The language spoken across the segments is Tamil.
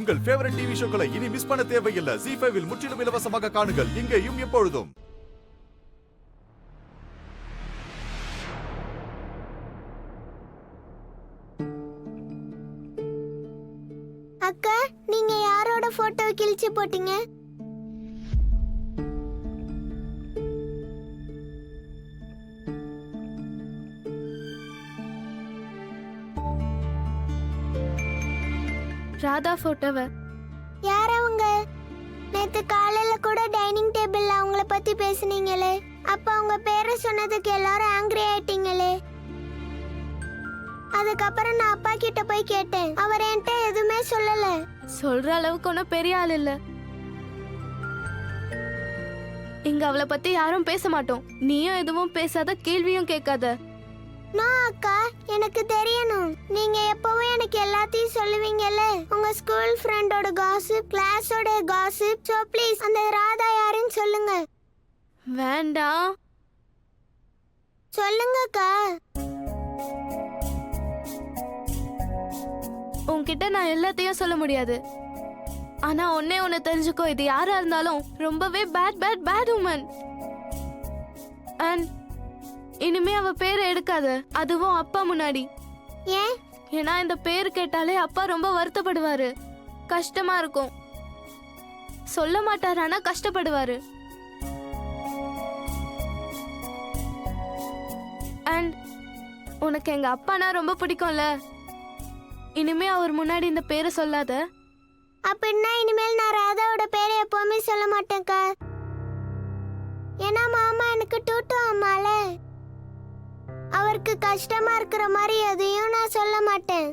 உங்கள் ஃபேவரட் டிவி ஷோக்களை இனி மிஸ் பண்ண தேவையில்லை. ZEE5 இல் முற்றிலும் இலவசமாக காணுங்கள். இங்கேயும் எப்பொழுதும். அக்கா, நீங்க யாரோட போட்டோ கிழிச்சு போட்டீங்க? ராதா போட்டோவ. யார் அவங்க? நேத்து காலையில கூட டைனிங் டேபிள்ல அவங்கள பத்தி பேசுனீங்களே, அப்ப அவங்க பேரை சொன்னதுக்கு எல்லாரும் ஆங்கிரி ஆயிட்டீங்களே. அதுக்கப்புறம் நான் அப்பா கிட்ட போய் கேட்டேன். அவர் என்கிட்ட எதுவுமே சொல்லல. சொல்ற அளவுக்கு ஒன்னும் பெரிய ஆள் இல்ல. இங்க அவளை பத்தி யாரும் பேச மாட்டோம். நீயும் எதுவும் பேசாத, கேள்வியும் கேட்காத. நான் அக்கா, எனக்கு தெரியணும். நீங்க எப்பவும் எனக்கு எல்லாத்தையும் சொல்லுவீங்கல்ல, உங்க ஸ்கூல் ஃப்ரெண்டோட காசிப், கிளாஸோட காசிப். சோ ப்ளீஸ் அந்த ராதா யாருன்னு சொல்லுங்க. வேண்டாம், சொல்லுங்க அக்கா. உன்கிட்ட நான் எல்லாத்தையும் சொல்ல முடியாது. ஆனா ஒன்னே ஒன்னு தெரிஞ்சுக்கோ, இது யாரா இருந்தாலும் ரொம்பவே பேட் உமன். அண்ட் இனிமே அவ பேரை எடுக்காத, அதுவும் அப்பா முன்னாடி. ஏன்? ஏன்னா இந்த பேர் கேட்டாலே அப்பா ரொம்ப வருத்தப்படுவாரு, கஷ்டமா இருக்கும். சொல்ல மாட்டாரு, ஆனா கஷ்டப்படுவாரு. அண்ட் உனக்கு எங்க அப்பானா ரொம்ப பிடிக்கும்ல, இனிமே அவர் முன்னாடி இந்த பேரை சொல்லாத. அப்படின்னா இனிமேல் நான் ராதாவோட பேரை எப்பவுமே சொல்ல மாட்டேன்க்கா. ஏன்னா மாமா எனக்கு டூட்டு அம்மால, அவருக்கு கஷ்டமா இருக்கிற மாதிரி எதையும் நான் சொல்ல மாட்டேன்.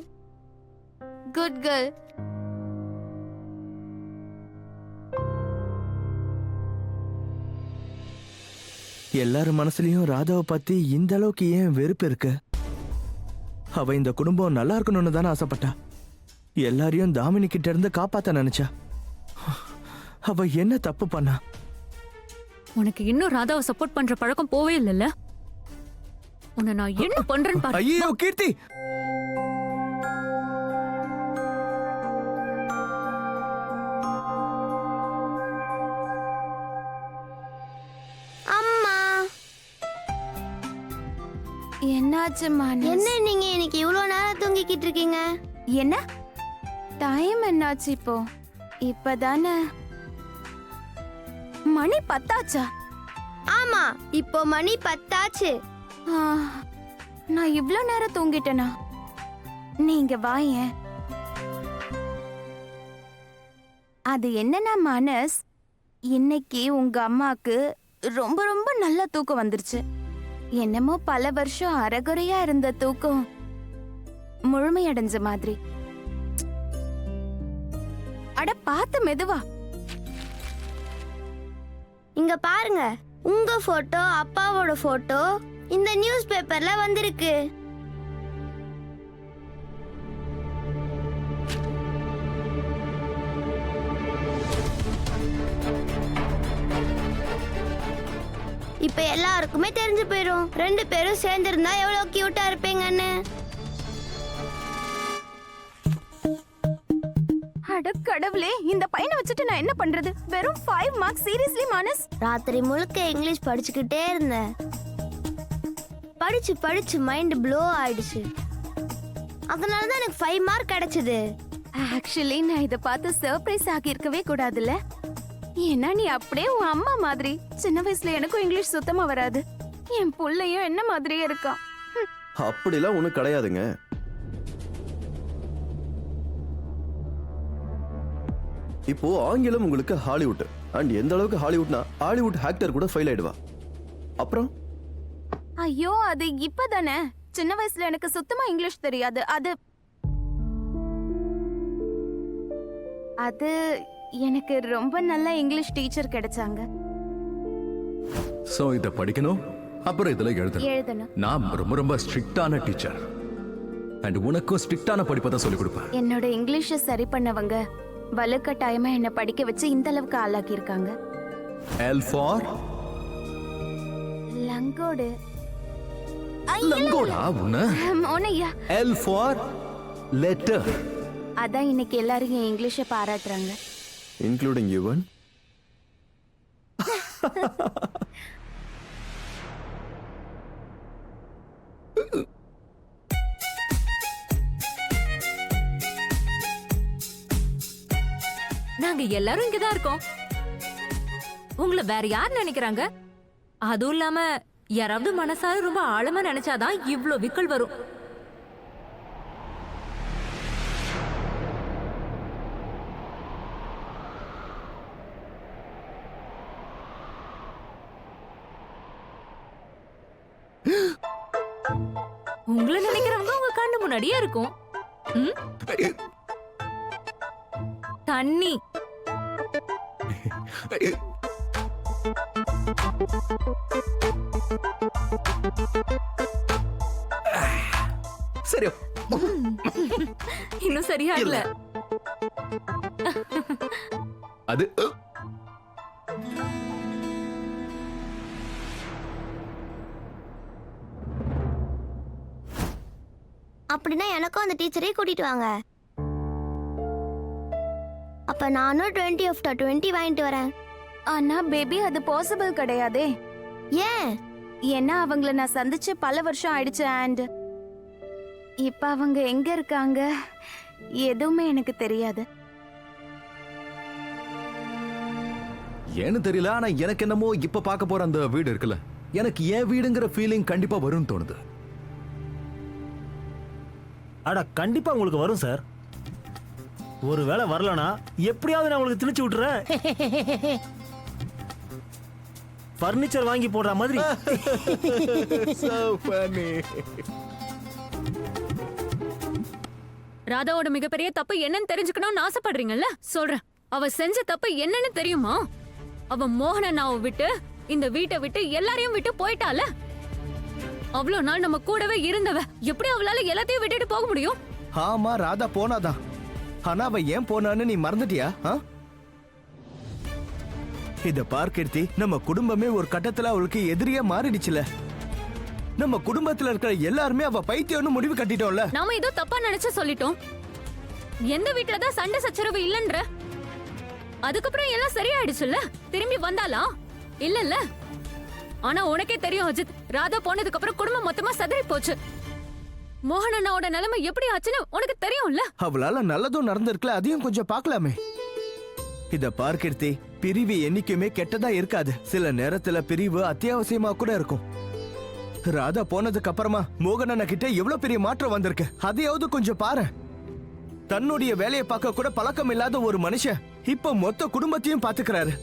Good girl. எல்லாரும் மனசுலயும் ராதாவை பத்தி இந்த அளவுக்கு ஏன் வெறுப்பு இருக்கு? அவ இந்த குடும்பம் நல்லா இருக்கணும்னு தானே ஆசைப்பட்டா. எல்லாரையும் தாமினி கிட்ட இருந்து காப்பாத்த நினைச்சா. அவ என்ன தப்பு பண்ணா? உனக்கு இன்னும் ராதாவை சப்போர்ட் பண்ற பழக்கம் போவே இல்லைல்ல? உன்னை நான் என்ன பண்றேன்னு பாரு. ஐயோ கீர்த்தி, அம்மா, என்னாச்சுமா? என்ன நீங்க இன்னைக்கு இவ்வளவு நேரம் தூங்கிக்கிட்டு இருக்கீங்க? என்ன டைம் என்னாச்சு இப்போ? இப்பதானே மணி 10 ஆச்சா? ஆமா, இப்போ மணி 10 ஆச்சு. நான் இவ்ளோ நேரம் தூங்கிட்டேனா? நீங்க வாயேன். அது என்னன்னா மானஸ், இன்னைக்கு உங்க அம்மாக்கு ரொம்ப ரொம்ப நல்ல தூக்கம் வந்துருச்சு. என்னமோ பல வருஷம் அரைகுறையா இருந்த தூக்கம் முழுமையடைஞ்ச மாதிரி. அட பார்த்து மெதுவா. இங்க பாருங்க, உங்க போட்டோ அப்பாவோட போட்டோ இந்த நியூஸ் பேப்பர்ல வந்திருக்கு. இப்ப எல்லாருக்குமே தெரிஞ்சு போயிடும், ரெண்டு பேரும் சேர்ந்திருந்தா எவ்வளவு கியூட்டா இருப்பீங்கன்னு. அட கடவுளே, இந்த பையனை வச்சுட்டு நான் என்ன பண்றது? வெறும் 5 மார்க்ஸ். சீரியஸ்லி மானஸ்? ராத்திரி முழுக்க இங்கிலீஷ் படிச்சுக்கிட்டே இருந்தேன். படிச்சு படிச்சு மைண்ட் ப்ளோ ஆயிடுச்சு. அதனால தான் எனக்கு 5 மார்க் கிடைச்சது. ஆக்சுவலி நான் இத பார்த்து சர்ப்ரைஸ் ஆகி இருக்கவே கூடாதுல்ல. ஏன்னா நீ அப்படியே உன் அம்மா மாதிரி. சின்ன வயசுல எனக்கும் இங்கிலீஷ் சுத்தமா வராது. என் புள்ளையும் என்ன மாதிரியே இருக்கான். அப்படிலாம் ஒன்றும் கிடையாதுங்க. இப்போ ஆங்கிலம் உங்களுக்கு ஹாலிவுட். அண்ட் எந்த அளவுக்கு ஹாலிவுட்னா ஹாலிவுட் ஆக்டர் கூட ஃபெயில் ஆயிடுவா. அப்புறம் ஐயோ, அது இப்பதானே. சின்ன வயசுல எனக்கு சுத்தமா இங்கிலீஷ் தெரியாது. அது எனக்கு ரொம்ப நல்ல இங்கிலீஷ் டீச்சர் கிடைச்சாங்க. சோ இத படிக்கணும், அப்புறம் இதுல எழுதணும். எழுதணும். நான் ரொம்ப ரொம்ப ஸ்ட்ரிக்டான டீச்சர். அண்ட் உனக்கும் ஸ்ட்ரிக்டான படிப்பை தான் சொல்லிக் கொடுப்பேன். என்னோட இங்கிலீஷை சரி பண்ணவங்க வலுக்கட்டாயமா என்ன படிக்க வச்சு இந்த அளவுக்கு ஆளாக்கி இருக்காங்க. எல் ஃபார் லங்கோடு. லங்கோடா உன்ன? மோனையா. L for letter. அதான் இன்னைக்கு எல்லாரும் என் இங்கிலீஷை பாராட்டுறாங்க. இன்க்ளூடிங் யுவன். நாங்க எல்லாரும் இங்கதான் இருக்கோம். உங்களை வேற யார் நினைக்கிறாங்க? அதுவும் இல்லாம யாராவது மனசார ரொம்ப ஆழமா நினைச்சாதான் இவ்ளோ விக்கல் வரும். உங்களை நினைக்கிறவங்க உங்க கண்ணு முன்னாடியே இருக்கும். ம்? தண்ணி. சரி, இன்னும் சரியா இல்ல. அது அப்படின்னா எனக்கும் அந்த டீச்சரே கூட்டிட்டு வாங்க. அப்ப நானும் 20 after 20 வாங்கிட்டு வரேன். ஆனா பேபி அது பாசிபிள் கிடையாதே. ஏன்? ஏன்னா அவங்கள நான் சந்திச்சு பல வருஷம் ஆயிடுச்சு. அண்ட் இப்ப அவங்க எங்க இருக்காங்க எதுவுமே எனக்கு தெரியாது. ஏன்னு தெரியல, ஆனா எனக்கு என்னமோ இப்ப பார்க்க போற அந்த வீடு இருக்குல்ல, எனக்கு என் வீடுங்கிற ஃபீலிங் கண்டிப்பா வரும்னு தோணுது. அட கண்டிப்பா உங்களுக்கு வரும் சார். ஒருவேளை வரலனா எப்படியாவது நான் உங்களுக்கு திணிச்சு விட்டுறேன். பர்னிச்சர் வாங்கி போடுற மாதிரி. So funny. ராதாவோட மிகப்பெரிய தப்பு என்னன்னு தெரிஞ்சுக்கணும்னு ஆசைப்படுறீங்கல்ல? சொல்றேன். அவ செஞ்ச தப்பு என்னன்னு தெரியுமா? அவ மோகனண்ணாவை விட்டு, இந்த வீட்டை விட்டு, எல்லாரையும் விட்டு போயிட்டால. அவ்வளவு நாள் நம்ம கூடவே இருந்தவ எப்படி அவளால எல்லாத்தையும் விட்டுட்டு போக முடியும்? ஆமா, ராதா போனாதான். ஆனா அவ ஏன் போனான்னு நீ மறந்துட்டியா? இத பார் கீர்த்தி, நம்ம குடும்பமே ஒரு கட்டத்துல அவளுக்கு எதிரியா மாறிடுச்சுல. நம்ம குடும்பத்துல இருக்கிற எல்லாருமே அவ பைத்தியம்னு முடிவு கட்டிட்டோம்ல. நாம ஏதோ தப்பா நினைச்சு சொல்லிட்டோம். எந்த வீட்டுலதான் சண்டை சச்சரவு இல்லன்ற? அதுக்கப்புறம் எல்லாம் சரியாயிடுச்சுல்ல. திரும்பி வந்தாளா? இல்லல்ல. ஆனா உனக்கே தெரியும் அஜித், ராதா போனதுக்கு அப்புறம் குடும்பம் மொத்தமா சதறி போச்சு. மோகன் அண்ணாவோட நிலைமை எப்படி ஆச்சுன்னு உனக்கு தெரியும்ல. அவளால நல்லதும் நடந்திருக்கல, அதையும் கொஞ்சம் பார்க்கலாமே. இத பார் கீர்த்தி, பிரிவு என்னைக்குமே கெட்டதா இருக்காது. சில நேரத்துல பிரிவு அத்தியாவசியமா கூட இருக்கும். ராதா போனதுக்கு அப்புறமா மோகன் அண்ணா கிட்ட எவ்வளவு பெரிய மாற்றம் வந்திருக்கு, அதையாவது கொஞ்சம் பாரு. தன்னுடைய வேலையை பார்க்க கூட பழக்கம் இல்லாத ஒரு மனுஷன் இப்ப மொத்த குடும்பத்தையும் பாத்துக்கிறாரு.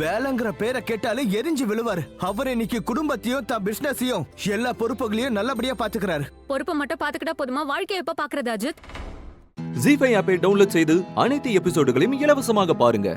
வேலைங்கிற பேரை கேட்டாலே எரிஞ்சு விழுவாரு. அவர் இன்னைக்கு குடும்பத்தையும் தான் பிசினஸையும் எல்லா பொறுப்புகளையும் நல்லபடியா பாத்துக்கிறாரு. பொறுப்பை மட்டும் பாத்துக்கிட்டா போதுமா? வாழ்க்கையை எப்ப பாக்குறது அஜித்? ஜீ5 ஆப்பை டவுன்லோட் செய்து அனைத்து எபிசோடுகளையும் இலவசமாக பாருங்க.